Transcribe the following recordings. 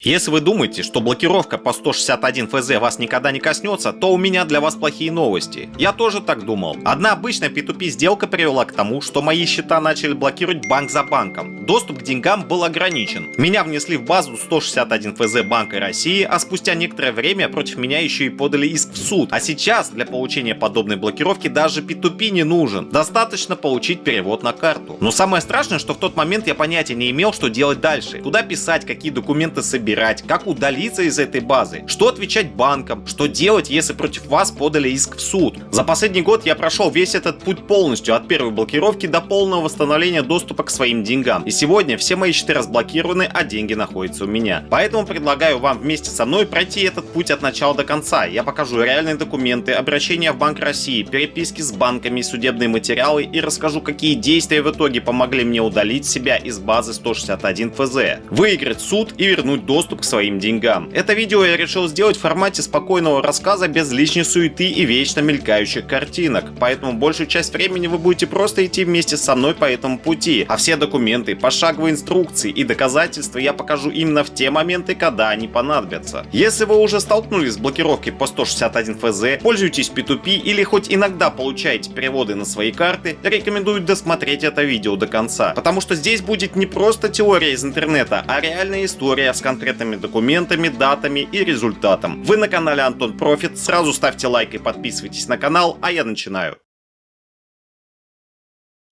Если вы думаете, что блокировка по 161 ФЗ вас никогда не коснется, то у меня для вас плохие новости. Я тоже так думал. Одна обычная P2P сделка привела к тому, что мои счета начали блокировать банк за банком. Доступ к деньгам был ограничен. Меня внесли в базу 161 ФЗ Банка России, а спустя некоторое время против меня еще и подали иск в суд. А сейчас для получения подобной блокировки даже P2P не нужен. Достаточно получить перевод на карту. Но самое страшное, что в тот момент я понятия не имел, что делать дальше. Куда писать, какие документы собирать, как удалиться из этой базы, что отвечать банкам, что делать, если против вас подали иск в суд. За последний год я прошел весь этот путь полностью, от первой блокировки до полного восстановления доступа к своим деньгам. И сегодня все мои счета разблокированы, а деньги находятся у меня. Поэтому предлагаю вам вместе со мной пройти этот путь от начала до конца. Я покажу реальные документы, обращения в Банк России, переписки с банками, судебные материалы и расскажу, какие действия в итоге помогли мне удалить себя из базы 161 ФЗ, выиграть суд и вернуть доступ к своим деньгам. Это видео я решил сделать в формате спокойного рассказа без лишней суеты и вечно мелькающих картинок, поэтому большую часть времени вы будете просто идти вместе со мной по этому пути, а все документы, пошаговые инструкции и доказательства я покажу именно в те моменты, когда они понадобятся. Если вы уже столкнулись с блокировкой по 161 ФЗ, пользуетесь P2P или хоть иногда получаете переводы на свои карты, рекомендую досмотреть это видео до конца, потому что здесь будет не просто теория из интернета, а реальная история с конкретными документами, датами и результатом. Вы на канале Антон Профит, сразу ставьте лайк и подписывайтесь на канал, а я начинаю.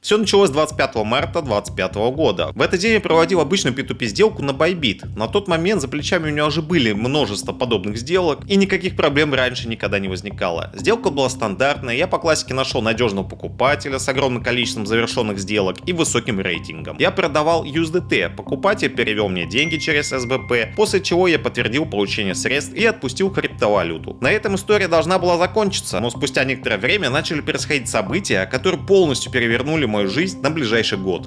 Все началось 25 марта 2025 года. В этот день я проводил обычную P2P сделку на Bybit. На тот момент за плечами у меня уже были множество подобных сделок, и никаких проблем раньше никогда не возникало. Сделка была стандартная, я по классике нашел надежного покупателя с огромным количеством завершенных сделок и высоким рейтингом. Я продавал USDT, покупатель перевел мне деньги через СБП, после чего я подтвердил получение средств и отпустил криптовалюту. На этом история должна была закончиться, но спустя некоторое время начали происходить события, которые полностью перевернули мою жизнь на ближайший год.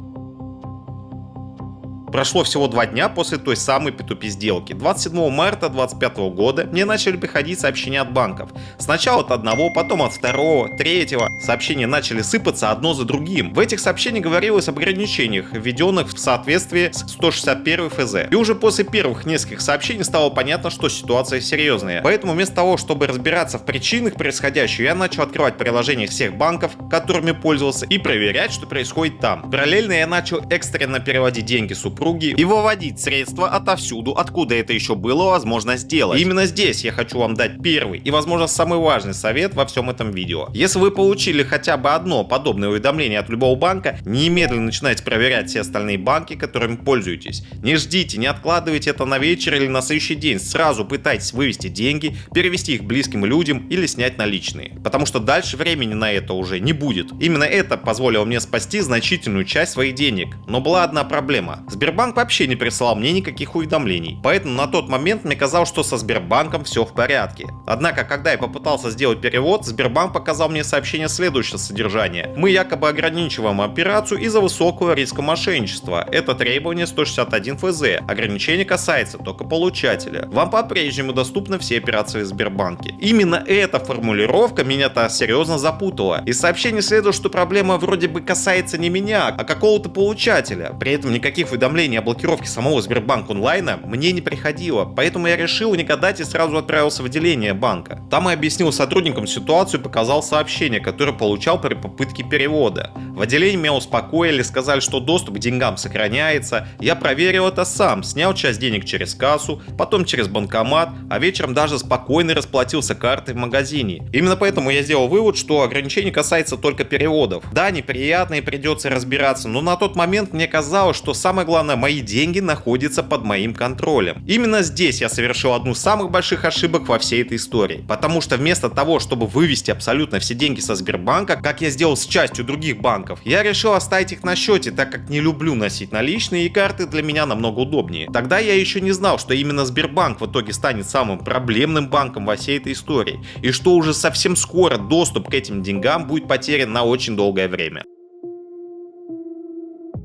Прошло всего 2 дня после той самой P2P сделки. 27 марта 2025 года мне начали приходить сообщения от банков. Сначала от одного, потом от второго, третьего. Сообщения начали сыпаться одно за другим. В этих сообщениях говорилось об ограничениях, введенных в соответствии с 161 ФЗ. И уже после первых нескольких сообщений стало понятно, что ситуация серьезная. Поэтому вместо того, чтобы разбираться в причинах происходящего, я начал открывать приложения всех банков, которыми пользовался, и проверять, что происходит там. Параллельно я начал экстренно переводить деньги супруги и выводить средства отовсюду, откуда это еще было возможно сделать. И именно здесь я хочу вам дать первый и, возможно, самый важный совет во всем этом видео. Если вы получили хотя бы одно подобное уведомление от любого банка, немедленно начинайте проверять все остальные банки, которыми пользуетесь. Не ждите, не откладывайте это на вечер или на следующий день. Сразу пытайтесь вывести деньги, перевести их близким людям или снять наличные. Потому что дальше времени на это уже не будет. Именно это позволило мне спасти значительную часть своих денег. Но была одна проблема. Сбербанк вообще не присылал мне никаких уведомлений, поэтому на тот момент мне казалось, что со Сбербанком все в порядке. Однако, когда я попытался сделать перевод, Сбербанк показал мне сообщение следующего содержания. Мы якобы ограничиваем операцию из-за высокого риска мошенничества. Это требование 161 ФЗ. Ограничение касается только получателя. Вам по-прежнему доступны все операции в Сбербанке. Именно эта формулировка меня-то серьезно запутала. Из сообщения следует, что проблема вроде бы касается не меня, а какого-то получателя. При этом никаких уведомлений о блокировке самого Сбербанк онлайна мне не приходило, поэтому я решил не гадать и сразу отправился в отделение банка. Там я объяснил сотрудникам ситуацию и показал сообщение, которое получал при попытке перевода. В отделении меня успокоили, сказали, что доступ к деньгам сохраняется. Я проверил это сам, снял часть денег через кассу, потом через банкомат, а вечером даже спокойно расплатился картой в магазине. Именно поэтому я сделал вывод, что ограничение касается только переводов. Да, неприятно и придется разбираться, но на тот момент мне казалось, что самое главное, мои деньги находятся под моим контролем. Именно здесь я совершил одну из самых больших ошибок во всей этой истории. Потому что вместо того, чтобы вывести абсолютно все деньги со Сбербанка, как я сделал с частью других банков, я решил оставить их на счете, так как не люблю носить наличные, и карты для меня намного удобнее. Тогда я еще не знал, что именно Сбербанк в итоге станет самым проблемным банком во всей этой истории, и что уже совсем скоро доступ к этим деньгам будет потерян на очень долгое время.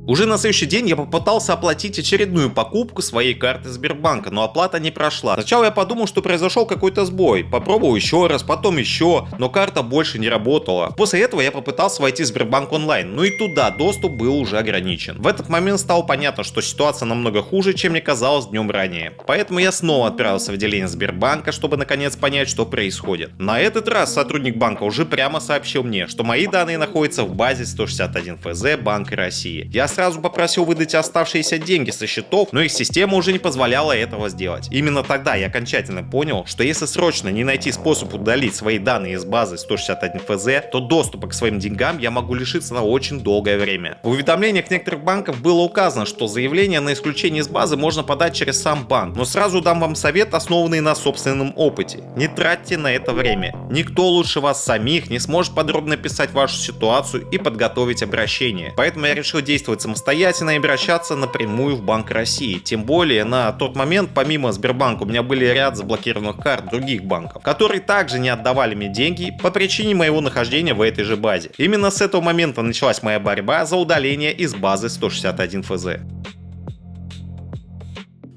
Уже на следующий день я попытался оплатить очередную покупку своей карты Сбербанка, но оплата не прошла. Сначала я подумал, что произошел какой-то сбой. Попробовал еще раз, потом еще, но карта больше не работала. После этого я попытался войти в Сбербанк онлайн, но и туда доступ был уже ограничен. В этот момент стало понятно, что ситуация намного хуже, чем мне казалось днем ранее. Поэтому я снова отправился в отделение Сбербанка, чтобы наконец понять, что происходит. На этот раз сотрудник банка уже прямо сообщил мне, что мои данные находятся в базе 161 ФЗ Банка России. Я сразу попросил выдать оставшиеся деньги со счетов, но их система уже не позволяла этого сделать. Именно тогда я окончательно понял, что если срочно не найти способ удалить свои данные из базы 161 ФЗ, то доступа к своим деньгам я могу лишиться на очень долгое время. В уведомлениях некоторых банков было указано, что заявление на исключение из базы можно подать через сам банк, но сразу дам вам совет, основанный на собственном опыте. Не тратьте на это время. Никто лучше вас самих не сможет подробно описать вашу ситуацию и подготовить обращение. Поэтому я решил действовать самостоятельно и обращаться напрямую в Банк России. Тем более на тот момент помимо Сбербанка у меня были ряд заблокированных карт других банков, которые также не отдавали мне деньги по причине моего нахождения в этой же базе. Именно с этого момента началась моя борьба за удаление из базы 161 ФЗ.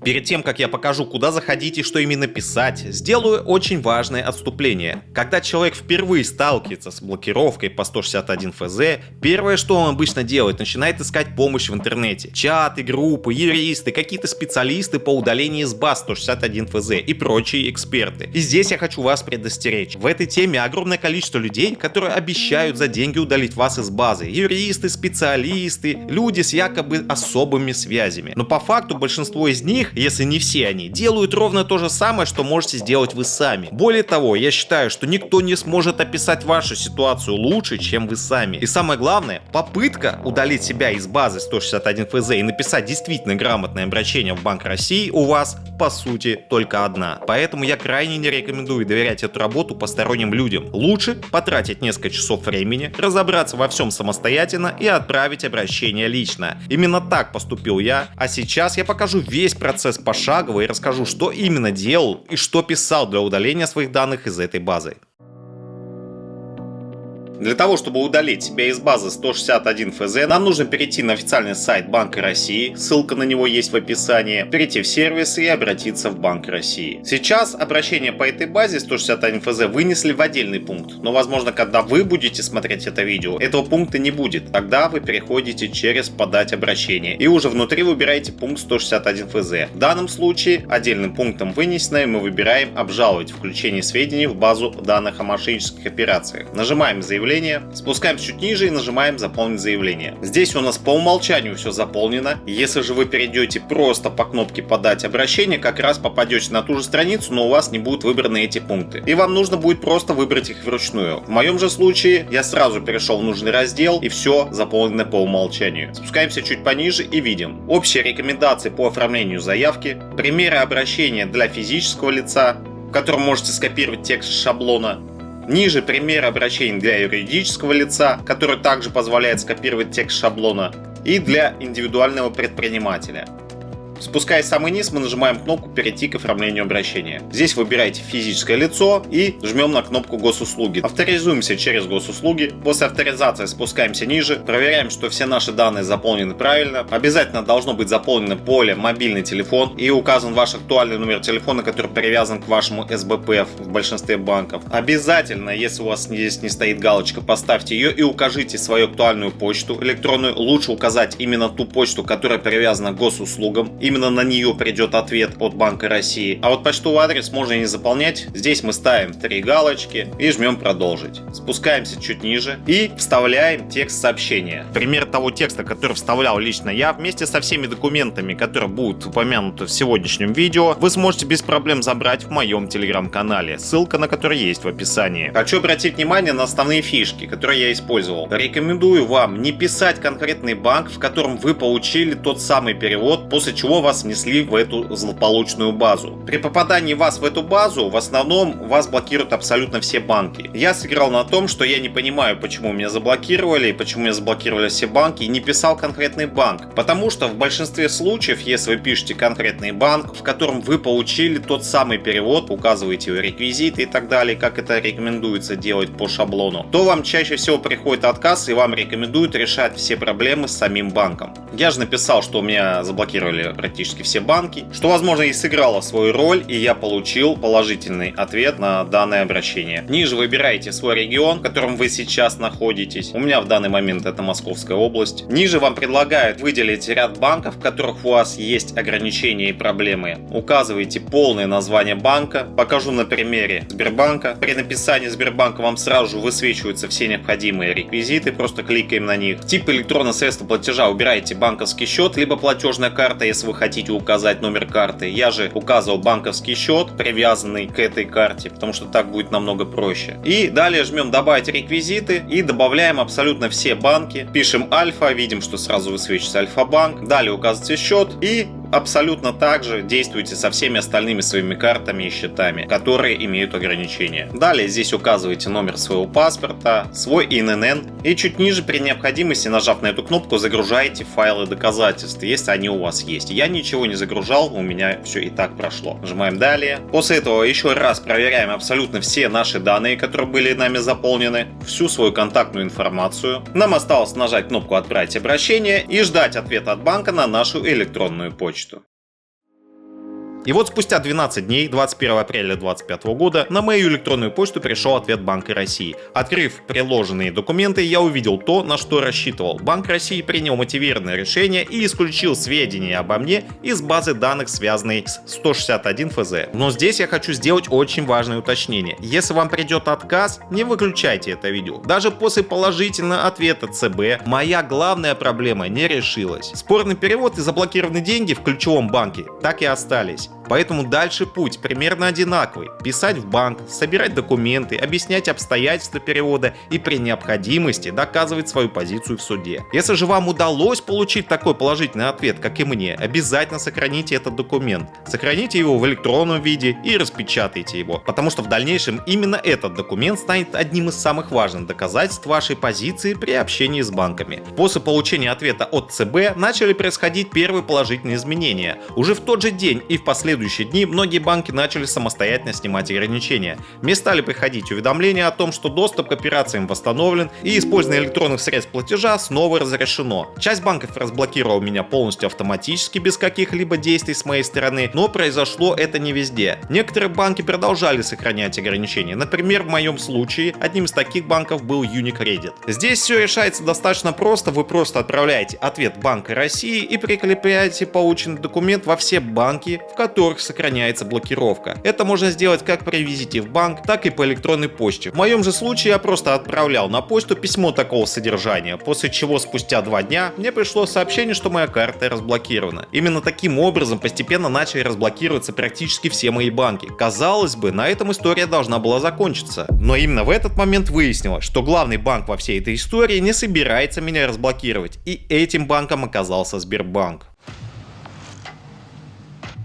Перед тем, как я покажу, куда заходить и что именно писать, сделаю очень важное отступление. Когда человек впервые сталкивается с блокировкой по 161 ФЗ, первое, что он обычно делает, начинает искать помощь в интернете. Чаты, группы, юристы, какие-то специалисты по удалению из баз 161 ФЗ и прочие эксперты. И здесь я хочу вас предостеречь. В этой теме огромное количество людей, которые обещают за деньги удалить вас из базы. Юристы, специалисты, люди с якобы особыми связями. Но по факту большинство из них, если не все они, делают ровно то же самое, что можете сделать вы сами. Более того, я считаю, что никто не сможет описать вашу ситуацию лучше, чем вы сами. И самое главное, попытка удалить себя из базы 161 ФЗ и написать действительно грамотное обращение в Банк России у вас, по сути, только одна. Поэтому я крайне не рекомендую доверять эту работу посторонним людям. Лучше потратить несколько часов времени, разобраться во всем самостоятельно и отправить обращение лично. Именно так поступил я, а сейчас я покажу весь процесс пошагово и расскажу, что именно делал и что писал для удаления своих данных из этой базы. Для того, чтобы удалить себя из базы 161 ФЗ, нам нужно перейти на официальный сайт Банка России, ссылка на него есть в описании, перейти в сервис и обратиться в Банк России. Сейчас обращение по этой базе 161 ФЗ вынесли в отдельный пункт, но возможно, когда вы будете смотреть это видео, этого пункта не будет. Тогда вы переходите через «Подать обращение» и уже внутри выбираете пункт 161 ФЗ. В данном случае отдельным пунктом вынесенное мы выбираем «Обжаловать включение сведений в базу данных о мошеннических операциях». Нажимаем «Заявление», спускаемся чуть ниже и нажимаем «Заполнить заявление». Здесь у нас по умолчанию все заполнено. Если же вы перейдете просто по кнопке «Подать обращение», как раз попадете на ту же страницу, но у вас не будут выбраны эти пункты. И вам нужно будет просто выбрать их вручную. В моем же случае я сразу перешел в нужный раздел и все заполнено по умолчанию. Спускаемся чуть пониже и видим общие рекомендации по оформлению заявки, примеры обращения для физического лица, в котором можете скопировать текст шаблона. Ниже пример обращений для юридического лица, который также позволяет скопировать текст шаблона, и для индивидуального предпринимателя. Спускаясь в самый низ, мы нажимаем кнопку «Перейти к оформлению обращения». Здесь выбираете физическое лицо и жмем на кнопку «Госуслуги». Авторизуемся через госуслуги. После авторизации спускаемся ниже, проверяем, что все наши данные заполнены правильно. Обязательно должно быть заполнено поле «Мобильный телефон» и указан ваш актуальный номер телефона, который привязан к вашему СБП в большинстве банков. Обязательно, если у вас здесь не стоит галочка, поставьте ее и укажите свою актуальную почту электронную. Лучше указать именно ту почту, которая привязана к госуслугам. Именно на нее придет ответ от Банка России. А вот почтовый адрес можно не заполнять. Здесь мы ставим 3 галочки и жмем «Продолжить». Спускаемся чуть ниже и вставляем текст сообщения. Пример того текста, который вставлял лично я, вместе со всеми документами, которые будут упомянуты в сегодняшнем видео, вы сможете без проблем забрать в моем телеграм-канале, ссылка на который есть в описании. Хочу обратить внимание на основные фишки, которые я использовал. Рекомендую вам не писать конкретный банк, в котором вы получили тот самый перевод, после чего давно вас внесли в эту злополучную базу. При попадании вас в эту базу, в основном вас блокируют абсолютно все банки. Я сыграл на том, что я не понимаю, почему меня заблокировали и почему меня заблокировали все банки, и не писал конкретный банк. Потому что в большинстве случаев, если вы пишете конкретный банк, в котором вы получили тот самый перевод, указываете его реквизиты и так далее, как это рекомендуется делать по шаблону, то вам чаще всего приходит отказ и вам рекомендуют решать все проблемы с самим банком. Я же написал, что у меня заблокировали практически все банки, что, возможно, и сыграло свою роль, и я получил положительный ответ на данное обращение. Ниже выбираете свой регион, в котором вы сейчас находитесь. У меня в данный момент это Московская область. Ниже вам предлагают выделить ряд банков, в которых у вас есть ограничения и проблемы. Указываете полное название банка. Покажу на примере Сбербанка. При написании Сбербанка вам сразу же высвечиваются все необходимые реквизиты, просто кликаем на них. Тип электронного средства платежа выбираете банковский счет, либо платежная карта, если вы хотите указать номер карты. Я же указывал банковский счет, привязанный к этой карте, потому что так будет намного проще. И далее жмем добавить реквизиты и добавляем абсолютно все банки. Пишем Альфа, видим, что сразу высвечивается Альфа-банк. Далее указываете счет и абсолютно так же действуйте со всеми остальными своими картами и счетами, которые имеют ограничения. Далее здесь указываете номер своего паспорта, свой ИНН и чуть ниже при необходимости, нажав на эту кнопку, загружаете файлы доказательств, если они у вас есть. Я ничего не загружал, у меня все и так прошло. Нажимаем далее. После этого еще раз проверяем абсолютно все наши данные, которые были нами заполнены, всю свою контактную информацию. Нам осталось нажать кнопку «Отправить обращение» и ждать ответа от банка на нашу электронную почту. И вот спустя 12 дней, 21 апреля 2025 года, на мою электронную почту пришел ответ Банка России. Открыв приложенные документы, я увидел то, на что рассчитывал. Банк России принял мотивированное решение и исключил сведения обо мне из базы данных, связанной с 161 ФЗ. Но здесь я хочу сделать очень важное уточнение. Если вам придет отказ, не выключайте это видео. Даже после положительного ответа ЦБ, моя главная проблема не решилась. Спорный перевод и заблокированные деньги в ключевом банке так и остались. Поэтому дальше путь примерно одинаковый. Писать в банк, собирать документы, объяснять обстоятельства перевода и при необходимости доказывать свою позицию в суде. Если же вам удалось получить такой положительный ответ, как и мне, обязательно сохраните этот документ. Сохраните его в электронном виде и распечатайте его, потому что в дальнейшем именно этот документ станет одним из самых важных доказательств вашей позиции при общении с банками. После получения ответа от ЦБ начали происходить первые положительные изменения. Уже в тот же день и в последующие дни многие банки начали самостоятельно снимать ограничения. Мне стали приходить уведомления о том, что доступ к операциям восстановлен и использование электронных средств платежа снова разрешено. Часть банков разблокировала меня полностью автоматически, без каких-либо действий с моей стороны, но произошло это не везде. Некоторые банки продолжали сохранять ограничения. Например, в моем случае одним из таких банков был Unicredit. Здесь все решается достаточно просто. Вы просто отправляете ответ Банка России и прикрепляете полученный документ во все банки, в которых сохраняется блокировка. Это можно сделать как при визите в банк, так и по электронной почте. В моем же случае я просто отправлял на почту письмо такого содержания, после чего спустя 2 дня мне пришло сообщение, что моя карта разблокирована. Именно таким образом постепенно начали разблокироваться практически все мои банки. Казалось бы, на этом история должна была закончиться. Но именно в этот момент выяснилось, что главный банк во всей этой истории не собирается меня разблокировать, и этим банком оказался Сбербанк.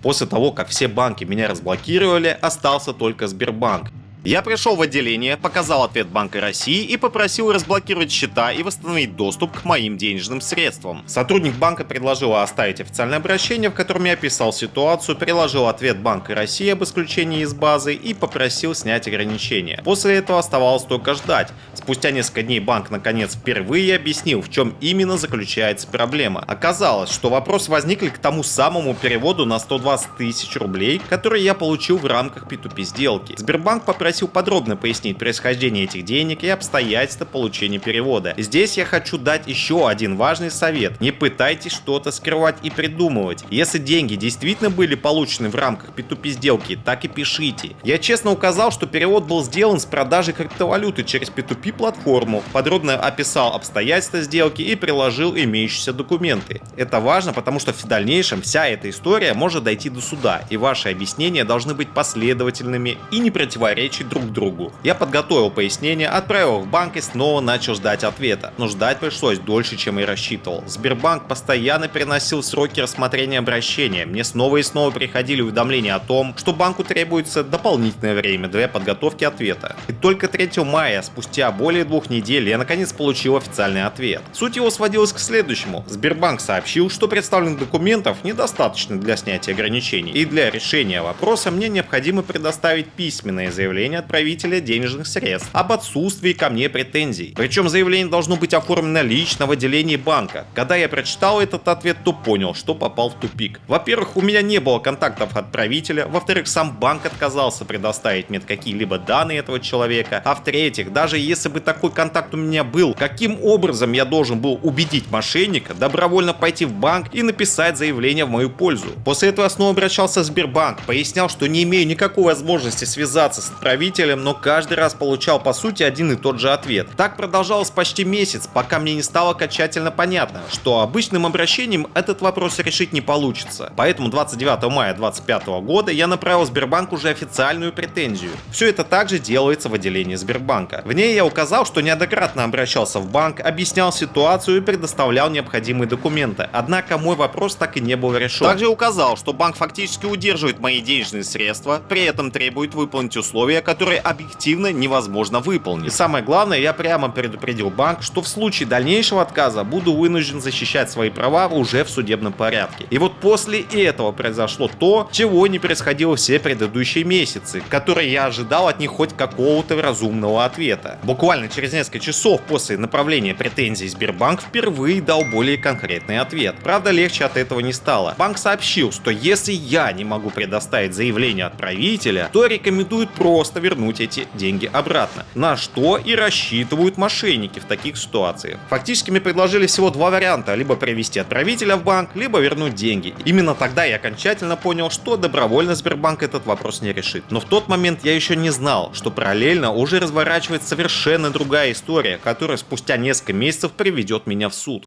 После того, как все банки меня разблокировали, остался только Сбербанк. Я пришел в отделение, показал ответ Банка России и попросил разблокировать счета и восстановить доступ к моим денежным средствам. Сотрудник банка предложил оставить официальное обращение, в котором я описал ситуацию, приложил ответ Банка России об исключении из базы и попросил снять ограничения. После этого оставалось только ждать. Спустя несколько дней банк наконец впервые объяснил, в чем именно заключается проблема. Оказалось, что вопросы возникли к тому самому переводу на 120 тысяч рублей, который я получил в рамках P2P сделки. Сбербанк попросил подробно пояснить происхождение этих денег и обстоятельства получения перевода. Здесь я хочу дать еще один важный совет. Не пытайтесь что-то скрывать и придумывать. Если деньги действительно были получены в рамках P2P сделки, так и пишите. Я честно указал, что перевод был сделан с продажей криптовалюты через P2P платформу, подробно описал обстоятельства сделки и приложил имеющиеся документы. Это важно, потому что в дальнейшем вся эта история может дойти до суда, и ваши объяснения должны быть последовательными и не противоречить противоречить друг другу. Я подготовил пояснение, отправил в банк и снова начал ждать ответа. Но ждать пришлось дольше, чем и рассчитывал. Сбербанк постоянно переносил сроки рассмотрения обращения. Мне снова и снова приходили уведомления о том, что банку требуется дополнительное время для подготовки ответа. И только 3 мая, спустя более 2 недель, я наконец получил официальный ответ. Суть его сводилась к следующему. Сбербанк сообщил, что представленных документов недостаточно для снятия ограничений, и для решения вопроса мне необходимо предоставить письменное заявление отправителя денежных средств об отсутствии ко мне претензий. Причем заявление должно быть оформлено лично в отделении банка. Когда я прочитал этот ответ, то понял, что попал в тупик. Во-первых, у меня не было контактов отправителя, во-вторых, сам банк отказался предоставить мне какие-либо данные этого человека, а в-третьих, даже если бы такой контакт у меня был, каким образом я должен был убедить мошенника добровольно пойти в банк и написать заявление в мою пользу? После этого я снова обращался в Сбербанк, пояснял, что не имею никакой возможности связаться с отправителем, но каждый раз получал по сути один и тот же ответ. Так продолжалось почти месяц, пока мне не стало окончательно понятно, что обычным обращением этот вопрос решить не получится. Поэтому 29 мая 2025 года я направил Сбербанку уже официальную претензию. Все это также делается в отделении Сбербанка. В ней я указал, что неоднократно обращался в банк, объяснял ситуацию и предоставлял необходимые документы. Однако мой вопрос так и не был решен. Также указал, что банк фактически удерживает мои денежные средства, при этом требует выполнить условия, которые объективно невозможно выполнить. И самое главное, я прямо предупредил банк, что в случае дальнейшего отказа буду вынужден защищать свои права уже в судебном порядке. И вот после этого произошло то, чего не происходило все предыдущие месяцы, которые я ожидал от них хоть какого-то разумного ответа. Буквально через несколько часов после направления претензий Сбербанк впервые дал более конкретный ответ. Правда, легче от этого не стало. Банк сообщил, что если я не могу предоставить заявление отправителя, то рекомендует просто вернуть эти деньги обратно. На что и рассчитывают мошенники в таких ситуациях. Фактически мне предложили всего 2 варианта: либо привести отправителя в банк, либо вернуть деньги. Именно тогда я окончательно понял, что добровольно Сбербанк этот вопрос не решит. Но в тот момент я еще не знал, что параллельно уже разворачивается совершенно другая история, которая спустя несколько месяцев приведет меня в суд.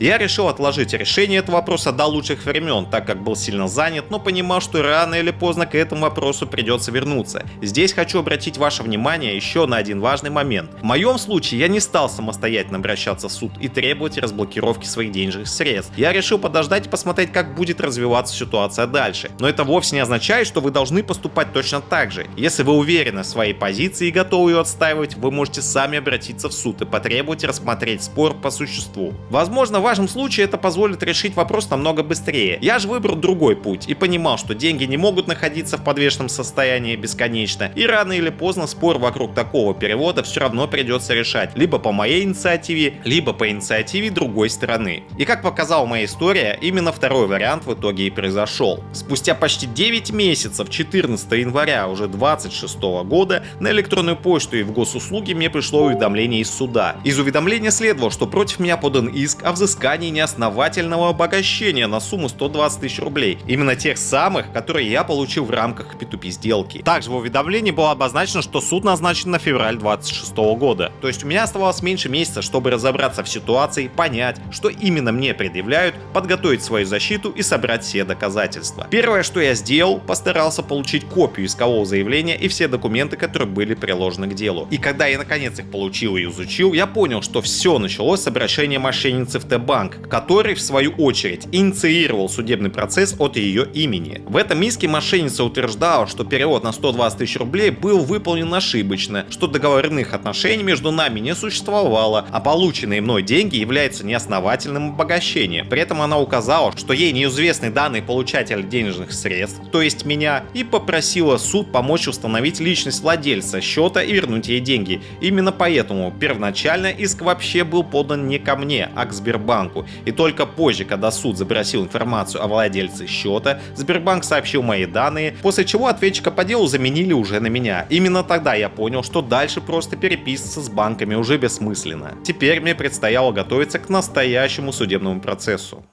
Я решил отложить решение этого вопроса до лучших времен, так как был сильно занят, но понимал, что рано или поздно к этому вопросу придется вернуться. Здесь хочу обратить ваше внимание еще на один важный момент. В моем случае я не стал самостоятельно обращаться в суд и требовать разблокировки своих денежных средств. Я решил подождать и посмотреть, как будет развиваться ситуация дальше. Но это вовсе не означает, что вы должны поступать точно так же. Если вы уверены в своей позиции и готовы ее отстаивать, вы можете сами обратиться в суд и потребовать рассмотреть спор по существу. Возможно, в вашем случае это позволит решить вопрос намного быстрее. Я же выбрал другой путь и понимал, что деньги не могут находиться в подвешенном состоянии бесконечно, и рано или поздно спор вокруг такого перевода все равно придется решать либо по моей инициативе, либо по инициативе другой стороны. И как показала моя история, именно второй вариант в итоге и произошел. Спустя почти 9 месяцев, 14 января уже 26 года, на электронную почту и в госуслуги мне пришло уведомление из суда. Из уведомления следовало, что против меня подан иск о взыскании неосновательного обогащения на сумму 120 тысяч рублей. Именно тех самых, которые я получил в рамках P2P сделки. Также в уведомлении было обозначено, что суд назначен на февраль 2026 года. То есть у меня оставалось меньше месяца, чтобы разобраться в ситуации, понять, что именно мне предъявляют, подготовить свою защиту и собрать все доказательства. Первое, что я сделал, постарался получить копию искового заявления и все документы, которые были приложены к делу. И когда я наконец их получил и изучил, я понял, что все началось с обращения мошенницы в Т-банк, который в свою очередь инициировал судебный процесс от ее имени. В этом иске мошенница утверждала, что перевод на 120 тысяч рублей был выполнен ошибочно, что договорных отношений между нами не существовало, а полученные мной деньги являются неосновательным обогащением. При этом она указала, что ей неизвестны данные получателя денежных средств, то есть меня, и попросила суд помочь установить личность владельца счета и вернуть ей деньги. Именно поэтому первоначально иск вообще был подан не ко мне, а к Сбербанку. И только позже, когда суд запросил информацию о владельце счета, Сбербанк сообщил мои данные, после чего ответчика по делу заменили уже на меня. Именно тогда я понял, что дальше просто переписываться с банками уже бессмысленно. Теперь мне предстояло готовиться к настоящему судебному процессу.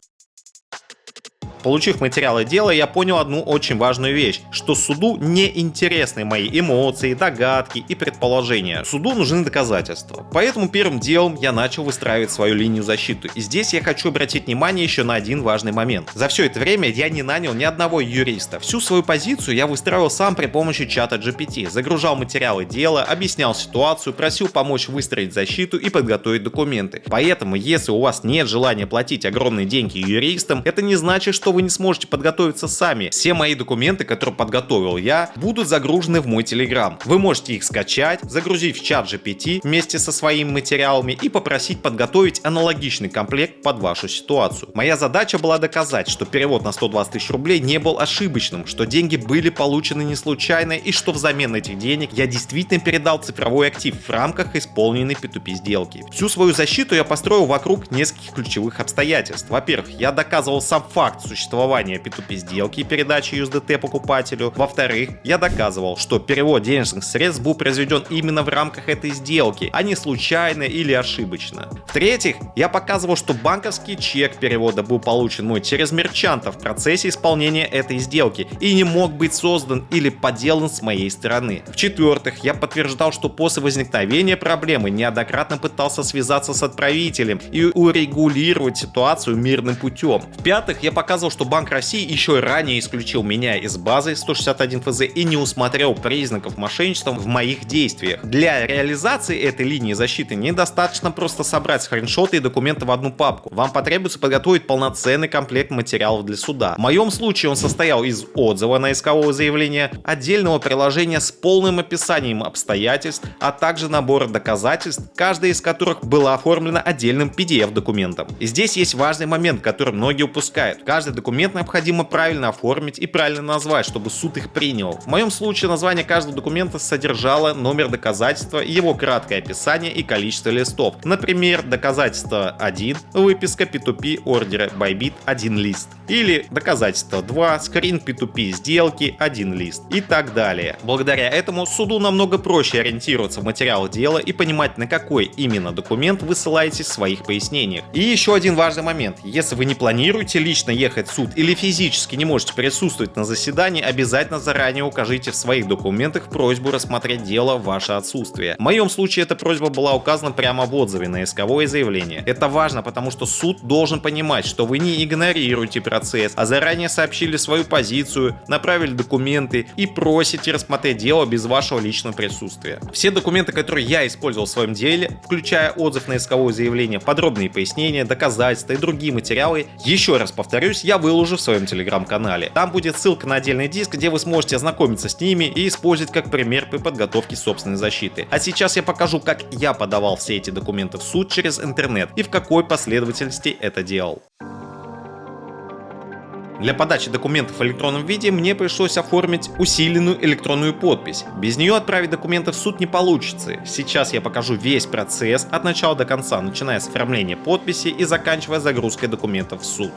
Получив материалы дела, я понял одну очень важную вещь, что суду не интересны мои эмоции, догадки и предположения. Суду нужны доказательства. Поэтому первым делом я начал выстраивать свою линию защиты. И здесь я хочу обратить внимание еще на один важный момент. За все это время я не нанял ни одного юриста. Всю свою позицию я выстраивал сам при помощи чата GPT. Загружал материалы дела, объяснял ситуацию, просил помочь выстроить защиту и подготовить документы. Поэтому, если у вас нет желания платить огромные деньги юристам, это не значит, что вы не сможете подготовиться сами. Все мои документы, которые подготовил я, будут загружены в мой Telegram. Вы можете их скачать, загрузить в чат GPT вместе со своими материалами и попросить подготовить аналогичный комплект под вашу ситуацию. Моя задача была доказать, что перевод на 120 тысяч рублей не был ошибочным, что деньги были получены не случайно и что взамен этих денег я действительно передал цифровой актив в рамках исполненной P2P сделки. Всю свою защиту я построил вокруг нескольких ключевых обстоятельств. Во-первых, я доказывал сам факт существования P2P сделки и передачи USDT покупателю. Во-вторых, я доказывал, что перевод денежных средств был произведен именно в рамках этой сделки, а не случайно или ошибочно. В-третьих, я показывал, что банковский чек перевода был получен мной через мерчанта в процессе исполнения этой сделки и не мог быть создан или подделан с моей стороны. В-четвертых, я подтверждал, что после возникновения проблемы неоднократно пытался связаться с отправителем и урегулировать ситуацию мирным путем. В-пятых, я показывал, что Банк России еще ранее исключил меня из базы 161 ФЗ и не усмотрел признаков мошенничества в моих действиях. Для реализации этой линии защиты недостаточно просто собрать скриншоты и документы в одну папку. Вам потребуется подготовить полноценный комплект материалов для суда. В моем случае он состоял из отзыва на исковое заявление, отдельного приложения с полным описанием обстоятельств, а также набора доказательств, каждая из которых была оформлена отдельным PDF-документом. И здесь есть важный момент, который многие упускают. Каждый документ необходимо правильно оформить и правильно назвать, чтобы суд их принял. В моем случае название каждого документа содержало номер доказательства, его краткое описание и количество листов. Например, доказательство 1, выписка P2P ордера Bybit 1 лист. Или доказательство 2, скрин P2P сделки 1 лист. И так далее. Благодаря этому суду намного проще ориентироваться в материалах дела и понимать, на какой именно документ вы ссылаетесь в своих пояснениях. И еще один важный момент. Если вы не планируете лично ехать в суд или физически не можете присутствовать на заседании, обязательно заранее укажите в своих документах просьбу рассмотреть дело в ваше отсутствие. В моем случае эта просьба была указана прямо в отзыве на исковое заявление. Это важно, потому что суд должен понимать, что вы не игнорируете процесс, а заранее сообщили свою позицию, направили документы и просите рассмотреть дело без вашего личного присутствия. Все документы, которые я использовал в своем деле, включая отзыв на исковое заявление, подробные пояснения, доказательства и другие материалы, еще раз повторюсь, я выложу в своем телеграм-канале. Там будет ссылка на отдельный диск, где вы сможете ознакомиться с ними и использовать как пример при подготовке собственной защиты. А сейчас я покажу, как я подавал все эти документы в суд через интернет и в какой последовательности это делал. Для подачи документов в электронном виде мне пришлось оформить усиленную электронную подпись. Без нее отправить документы в суд не получится. Сейчас я покажу весь процесс от начала до конца, начиная с оформления подписи и заканчивая загрузкой документов в суд.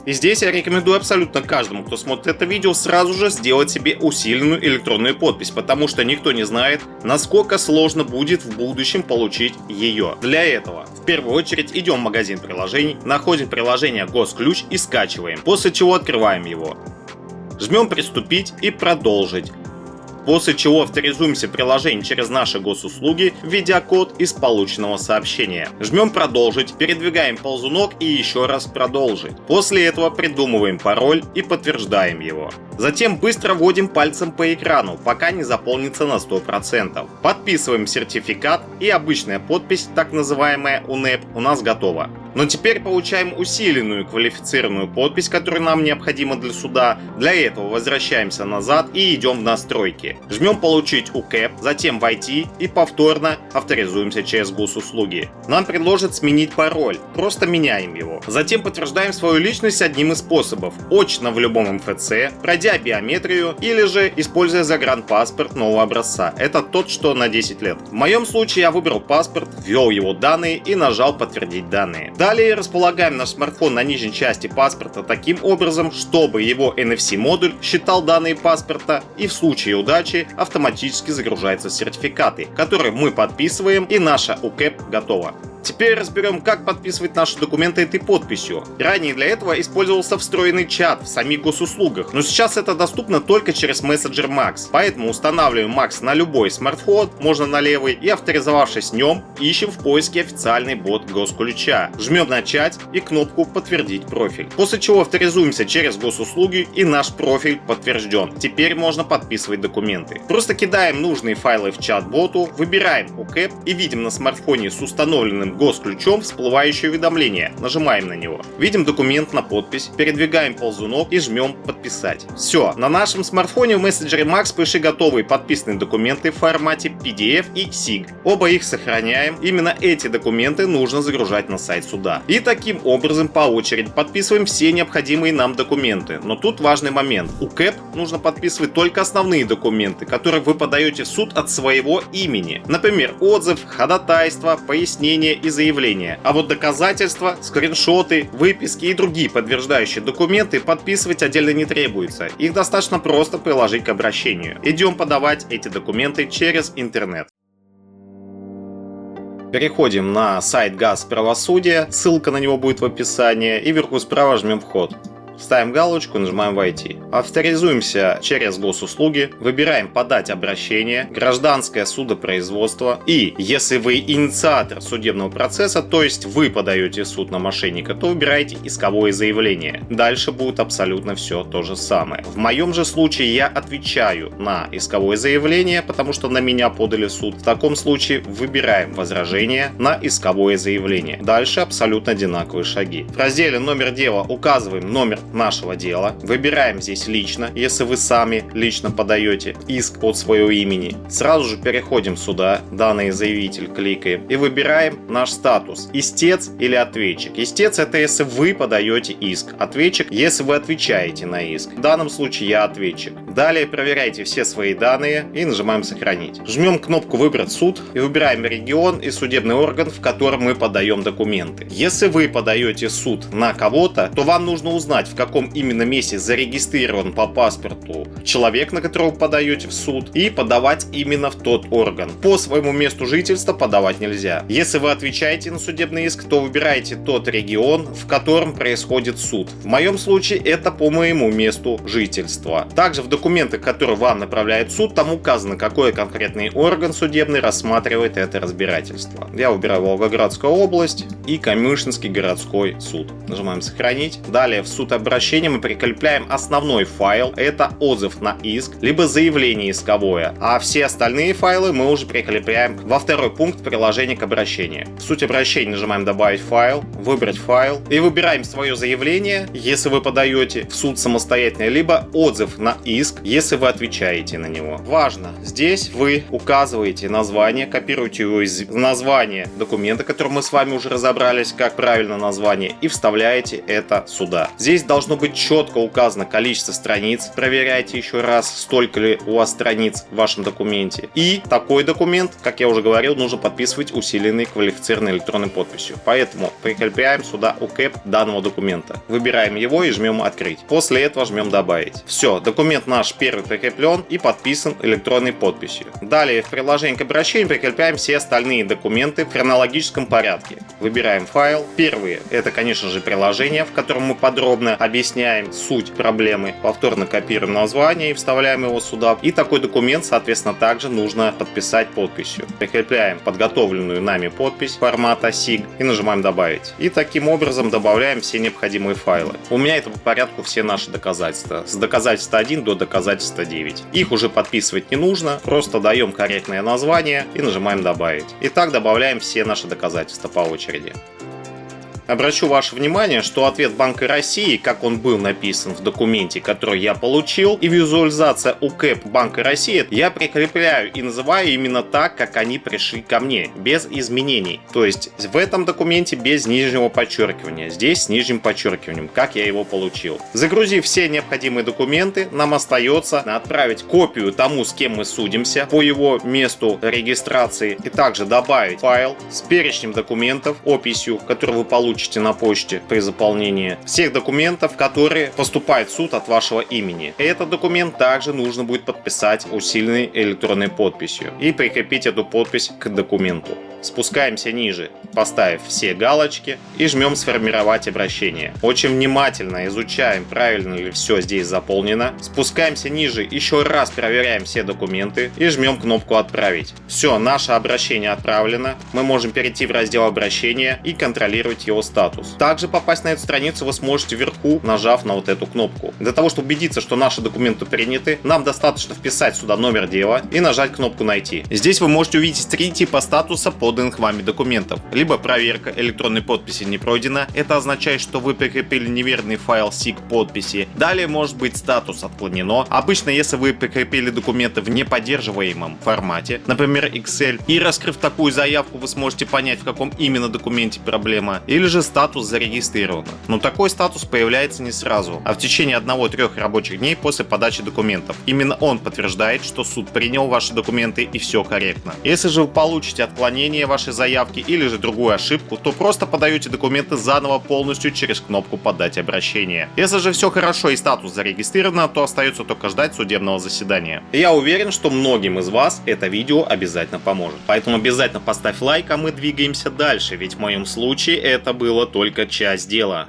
И здесь я рекомендую абсолютно каждому, кто смотрит это видео, сразу же сделать себе усиленную электронную подпись, потому что никто не знает, насколько сложно будет в будущем получить ее. Для этого в первую очередь идем в магазин приложений, находим приложение Госключ и скачиваем, после чего открываем его. Жмем «Приступить» и «Продолжить». После чего авторизуемся в приложении через наши госуслуги, введя код из полученного сообщения. Жмем «Продолжить», передвигаем ползунок и еще раз «Продолжить». После этого придумываем пароль и подтверждаем его. Затем быстро вводим пальцем по экрану, пока не заполнится на 100%. Подписываем сертификат и обычная подпись, так называемая УНЭП, у нас готова. Но теперь получаем усиленную квалифицированную подпись, которая нам необходима для суда. Для этого возвращаемся назад и идем в настройки. Жмем «Получить УКЭП», затем «Войти» и повторно авторизуемся через госуслуги. Нам предложат сменить пароль, просто меняем его. Затем подтверждаем свою личность одним из способов: очно в любом МФЦ, пройдя биометрию или же используя загранпаспорт нового образца. Это тот, что на 10 лет. В моем случае я выбрал паспорт, ввел его данные и нажал «Подтвердить данные». Далее располагаем наш смартфон на нижней части паспорта таким образом, чтобы его NFC-модуль считал данные паспорта, и в случае удачи автоматически загружаются сертификаты, которые мы подписываем, и наша УКЭП готова. Теперь разберем, как подписывать наши документы этой подписью. Ранее для этого использовался встроенный чат в самих госуслугах, но сейчас это доступно только через мессенджер Max. Поэтому устанавливаем Max на любой смартфон, можно на левый, и авторизовавшись в нем, ищем в поиске официальный бот Госключа. Жмем «Начать» и кнопку «Подтвердить профиль». После чего авторизуемся через госуслуги, и наш профиль подтвержден. Теперь можно подписывать документы. Просто кидаем нужные файлы в чат-боту, выбираем УКЭП и видим на смартфоне с установленным Госключом всплывающее уведомление. Нажимаем на него. Видим документ на подпись, передвигаем ползунок и жмем «Подписать». Все, на нашем смартфоне в мессенджере Max пришли готовые подписанные документы в формате PDF и SIG. Оба их сохраняем. Именно эти документы нужно загружать на сайт суда. И таким образом по очереди подписываем все необходимые нам документы. Но тут важный момент. УКЭП нужно подписывать только основные документы, которые вы подаете в суд от своего имени. Например, отзыв, ходатайство, пояснение и заявление. А вот доказательства, скриншоты, выписки и другие подтверждающие документы подписывать отдельно не требуется. Их достаточно просто приложить к обращению. Идем подавать эти документы через интернет. Переходим на сайт Газправосудия, ссылка на него будет в описании, и вверху справа жмем «Вход». Ставим галочку и нажимаем «Войти». Авторизуемся через госуслуги, выбираем «Подать обращение», «Гражданское судопроизводство». И если вы инициатор судебного процесса, то есть вы подаете в суд на мошенника, то выбираете «Исковое заявление». Дальше будет абсолютно все то же самое. В моем же случае я отвечаю на исковое заявление, потому что на меня подали в суд. В таком случае выбираем возражение на исковое заявление. Дальше абсолютно одинаковые шаги. В разделе «Номер дела» указываем номер нашего дела. Выбираем здесь «Лично», если вы сами лично подаете иск от своего имени. Сразу же переходим сюда, данный заявитель кликаем и выбираем наш статус: истец или ответчик. Истец — это если вы подаете иск. Ответчик — если вы отвечаете на иск. В данном случае я ответчик. Далее проверяйте все свои данные и нажимаем «Сохранить». Жмем кнопку «Выбрать суд» и выбираем регион и судебный орган, в котором мы подаем документы. Если вы подаете суд на кого-то, то вам нужно узнать, в каком именно месте зарегистрирован по паспорту человек, на которого вы подаете в суд, и подавать именно в тот орган. По своему месту жительства подавать нельзя. Если вы отвечаете на судебный иск, то выбираете тот регион, в котором происходит суд. В моем случае это по моему месту жительства. Также в документах, которые вам направляет суд, там указано, какой конкретный орган судебный рассматривает это разбирательство. Я выбираю Волгоградскую область и Камышинский городской суд. Нажимаем «Сохранить». Далее в суд обращения мы прикрепляем основной файл, это отзыв на иск, либо заявление исковое, а все остальные файлы мы уже прикрепляем во второй пункт приложения к обращению. В суть обращения нажимаем «Добавить файл», «Выбрать файл» и выбираем свое заявление, если вы подаете в суд самостоятельно, либо отзыв на иск, если вы отвечаете на него. Важно, здесь вы указываете название, копируете его из названия документа, который мы с вами уже разобрались, как правильно название, и вставляете это сюда. Здесь должно быть четко указано количество страниц. Проверяйте еще раз, столько ли у вас страниц в вашем документе. И такой документ, как я уже говорил, нужно подписывать усиленной квалифицированной электронной подписью. Поэтому прикрепляем сюда УКЭП данного документа. Выбираем его и жмем «Открыть». После этого жмем «Добавить». Все, документ наш первый прикреплен и подписан электронной подписью. Далее в приложении к обращению прикрепляем все остальные документы в хронологическом порядке. Выбираем файл. Первые — это, конечно же, приложение, в котором мы подробно объясняем суть проблемы. Повторно копируем название и вставляем его сюда. И такой документ, соответственно, также нужно подписать подписью. Прикрепляем подготовленную нами подпись формата SIG и нажимаем «Добавить». И таким образом добавляем все необходимые файлы. У меня это по порядку все наши доказательства. С доказательства 1 до доказательства 9. Их уже подписывать не нужно. Просто даем корректное название и нажимаем «Добавить». И так добавляем все наши доказательства по очереди. Обращу ваше внимание, что ответ Банка России, как он был написан в документе, который я получил, и визуализация УКЭП Банка России я прикрепляю и называю именно так, как они пришли ко мне, без изменений. То есть в этом документе без нижнего подчеркивания, здесь с нижним подчеркиванием, как я его получил. Загрузив все необходимые документы, нам остается отправить копию тому, с кем мы судимся, по его месту регистрации, и также добавить файл с перечнем документов, описью, который вы получите получите на почте при заполнении всех документов, которые поступают в суд от вашего имени. Этот документ также нужно будет подписать усиленной электронной подписью и прикрепить эту подпись к документу. Спускаемся ниже, поставив все галочки и жмем «Сформировать обращение». Очень внимательно изучаем, правильно ли все здесь заполнено. Спускаемся ниже, еще раз проверяем все документы и жмем кнопку «Отправить». Все, наше обращение отправлено. Мы можем перейти в раздел «Обращение» и контролировать его статус. Также попасть на эту страницу вы сможете вверху, нажав на вот эту кнопку. Для того, чтобы убедиться, что наши документы приняты, нам достаточно вписать сюда номер дела и нажать кнопку «Найти». Здесь вы можете увидеть 3 типа статуса поданных вами документов. Либо проверка электронной подписи не пройдена, это означает, что вы прикрепили неверный файл SIG подписи. Далее может быть статус отклонено. Обычно, если вы прикрепили документы в неподдерживаемом формате, например Excel, и раскрыв такую заявку, вы сможете понять, в каком именно документе проблема, или же статус зарегистрировано. Но такой статус появляется не сразу, а в течение 1-3 рабочих дней после подачи документов. Именно он подтверждает, что суд принял ваши документы и все корректно. Если же вы получите отклонение вашей заявки или же другую ошибку, то просто подаете документы заново полностью через кнопку «Подать обращение». Если же все хорошо и статус зарегистрировано, то остается только ждать судебного заседания. Я уверен, что многим из вас это видео обязательно поможет. Поэтому обязательно поставь лайк, а мы двигаемся дальше, ведь в моем случае это было только часть дела.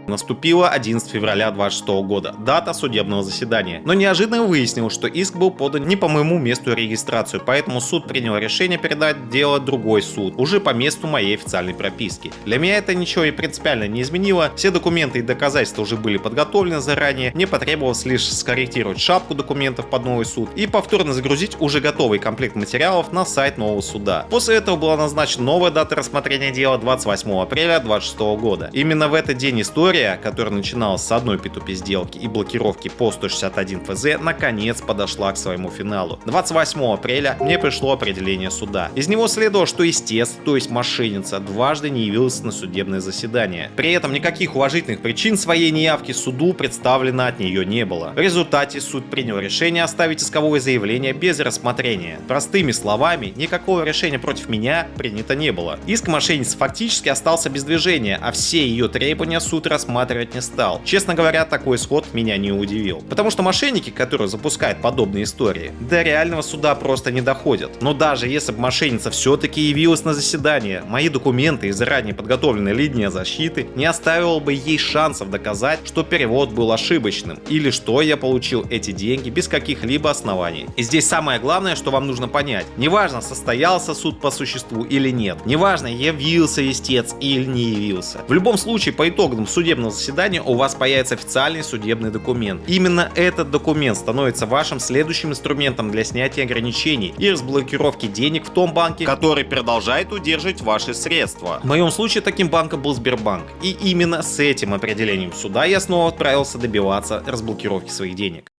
Наступило 11 февраля 2026 года, дата судебного заседания. Но неожиданно выяснилось, что иск был подан не по моему месту регистрации, поэтому суд принял решение передать дело в другой суд, уже по месту моей официальной прописки. Для меня это ничего и принципиально не изменило, все документы и доказательства уже были подготовлены заранее, мне потребовалось лишь скорректировать шапку документов под новый суд и повторно загрузить уже готовый комплект материалов на сайт нового суда. После этого была назначена новая дата рассмотрения дела 28 апреля 2026 года. Именно в этот день история, которая начиналась с одной P2P сделки и блокировки по 161 ФЗ, наконец подошла к своему финалу. 28 апреля мне пришло определение суда. Из него следовало, что истец, то есть мошенница, дважды не явился на судебное заседание. При этом никаких уважительных причин своей неявки суду представлено от нее не было. В результате суд принял решение оставить исковое заявление без рассмотрения. Простыми словами, никакого решения против меня принято не было. Иск мошенницы фактически остался без движения, а все ее требования суд рассматривать не стал. Честно говоря, такой исход меня не удивил. Потому что мошенники, которые запускают подобные истории, до реального суда просто не доходят. Но даже если бы мошенница все-таки явилась на заседание, мои документы и заранее подготовленная линия защиты не оставила бы ей шансов доказать, что перевод был ошибочным, или что я получил эти деньги без каких-либо оснований. И здесь самое главное, что вам нужно понять. Неважно, состоялся суд по существу или нет. Неважно, явился истец или не явился. В любом случае, по итогам судебного заседания у вас появится официальный судебный документ. Именно этот документ становится вашим следующим инструментом для снятия ограничений и разблокировки денег в том банке, который продолжает удерживать ваши средства. В моем случае таким банком был Сбербанк. И именно с этим определением суда я снова отправился добиваться разблокировки своих денег.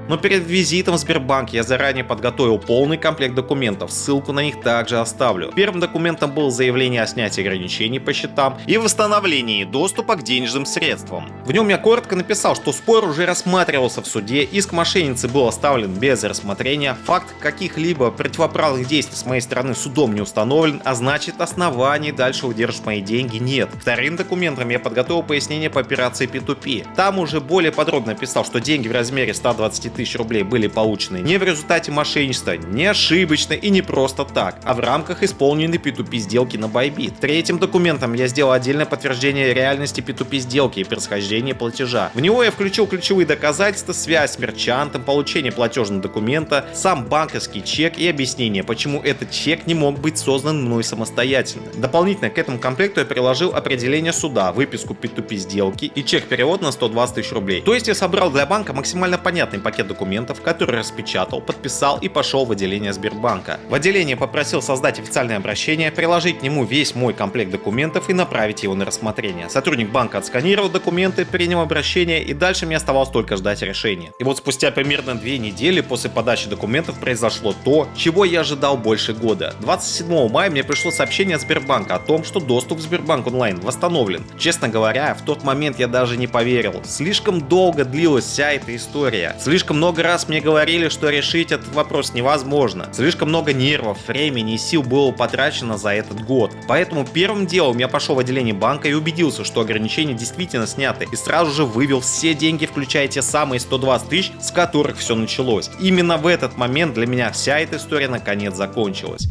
Но перед визитом в Сбербанк я заранее подготовил полный комплект документов, ссылку на них также оставлю. Первым документом было заявление о снятии ограничений по счетам и восстановлении доступа к денежным средствам. В нем я коротко написал, что спор уже рассматривался в суде, иск мошенницы был оставлен без рассмотрения, факт каких-либо противоправных действий с моей стороны судом не установлен, а значит оснований дальше удерживать мои деньги нет. Вторым документом я подготовил пояснение по операции P2P. Там уже более подробно написал, что деньги в размере 120 тысяч рублей были получены не в результате мошенничества, не ошибочно и не просто так, а в рамках исполненной P2P сделки на Bybit. Третьим документом я сделал отдельное подтверждение реальности P2P сделки и происхождения платежа. В него я включил ключевые доказательства, связь с мерчантом, получение платежного документа, сам банковский чек и объяснение, почему этот чек не мог быть создан мной самостоятельно. Дополнительно к этому комплекту я приложил определение суда, выписку P2P сделки и чек-перевод на 120 тысяч рублей. То есть я собрал для банка максимально понятный пакет документов, который распечатал, подписал и пошел в отделение Сбербанка. В отделении попросил создать официальное обращение, приложить к нему весь мой комплект документов и направить его на рассмотрение. Сотрудник банка отсканировал документы, принял обращение, и дальше мне оставалось только ждать решения. И вот спустя примерно 2 недели после подачи документов произошло то, чего я ожидал больше года. 27 мая мне пришло сообщение от Сбербанка о том, что доступ в Сбербанк онлайн восстановлен. Честно говоря, в тот момент я даже не поверил. Слишком долго длилась вся эта история. Слишком много раз мне говорили, что решить этот вопрос невозможно. Слишком много нервов, времени и сил было потрачено за этот год. Поэтому первым делом я пошел в отделение банка и убедился, что ограничения действительно сняты. И сразу же вывел все деньги, включая те самые 120 тысяч, с которых все началось. Именно в этот момент для меня вся эта история наконец закончилась.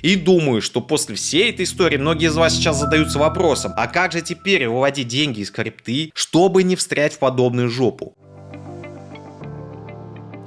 И думаю, что после всей этой истории многие из вас сейчас задаются вопросом, а как же теперь выводить деньги из крипты, чтобы не встрять в подобную жопу?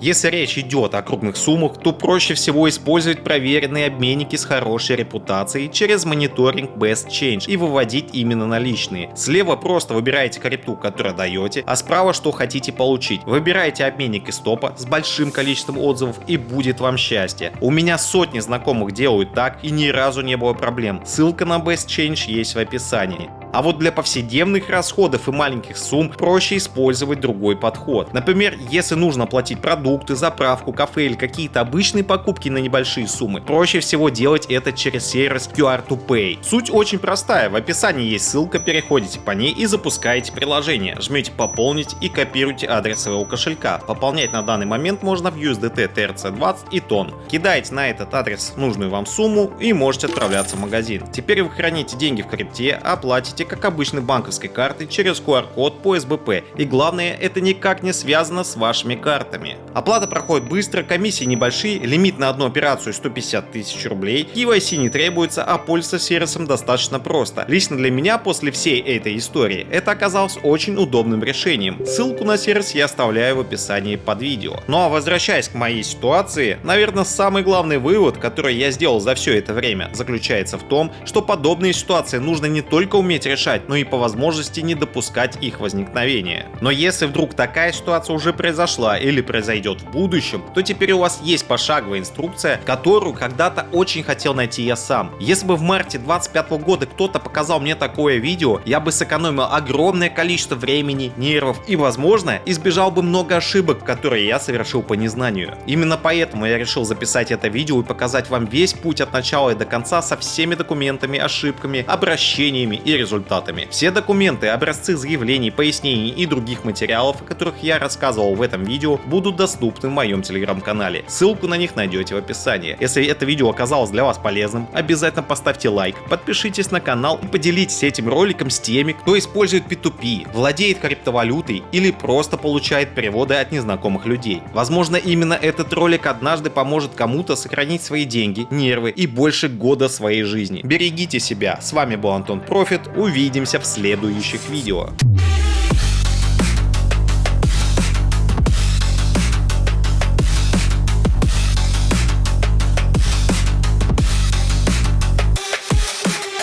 Если речь идет о крупных суммах, то проще всего использовать проверенные обменники с хорошей репутацией через мониторинг Best Change и выводить именно наличные. Слева просто выбираете крипту, которую даете, а справа что хотите получить. Выбираете обменник из топа с большим количеством отзывов и будет вам счастье. У меня сотни знакомых делают так и ни разу не было проблем. Ссылка на Best Change есть в описании. А вот для повседневных расходов и маленьких сумм проще использовать другой подход. Например, если нужно оплатить продукты, заправку, кафе или какие-то обычные покупки на небольшие суммы, проще всего делать это через сервис QR2Pay. Суть очень простая, в описании есть ссылка, переходите по ней и запускаете приложение. Жмете «Пополнить» и копируете адрес своего кошелька. Пополнять на данный момент можно в USDT, TRC20 и TON. Кидаете на этот адрес нужную вам сумму и можете отправляться в магазин. Теперь вы храните деньги в крипте, оплатите как обычной банковской картой через QR-код по СБП. И главное, это никак не связано с вашими картами. Оплата проходит быстро, комиссии небольшие, лимит на одну операцию 150 тысяч рублей, KYC не требуется, а пользоваться сервисом достаточно просто. Лично для меня после всей этой истории это оказалось очень удобным решением. Ссылку на сервис я оставляю в описании под видео. Ну а возвращаясь к моей ситуации, наверное, самый главный вывод, который я сделал за все это время, заключается в том, что подобные ситуации нужно не только уметь решать, но и по возможности не допускать их возникновения. Но если вдруг такая ситуация уже произошла или произойдет в будущем, то теперь у вас есть пошаговая инструкция, которую когда-то очень хотел найти я сам. Если бы в марте 2025 года кто-то показал мне такое видео, я бы сэкономил огромное количество времени, нервов и, возможно, избежал бы много ошибок, которые я совершил по незнанию. Именно поэтому я решил записать это видео и показать вам весь путь от начала и до конца со всеми документами, ошибками, обращениями и результатами. Все документы, образцы заявлений, пояснений и других материалов, о которых я рассказывал в этом видео, будут доступны в моем телеграм-канале. Ссылку на них найдете в описании. Если это видео оказалось для вас полезным, обязательно поставьте лайк, подпишитесь на канал и поделитесь этим роликом с теми, кто использует P2P, владеет криптовалютой или просто получает переводы от незнакомых людей. Возможно, именно этот ролик однажды поможет кому-то сохранить свои деньги, нервы и больше года своей жизни. Берегите себя. С вами был Антон Профит. Увидимся в следующих видео.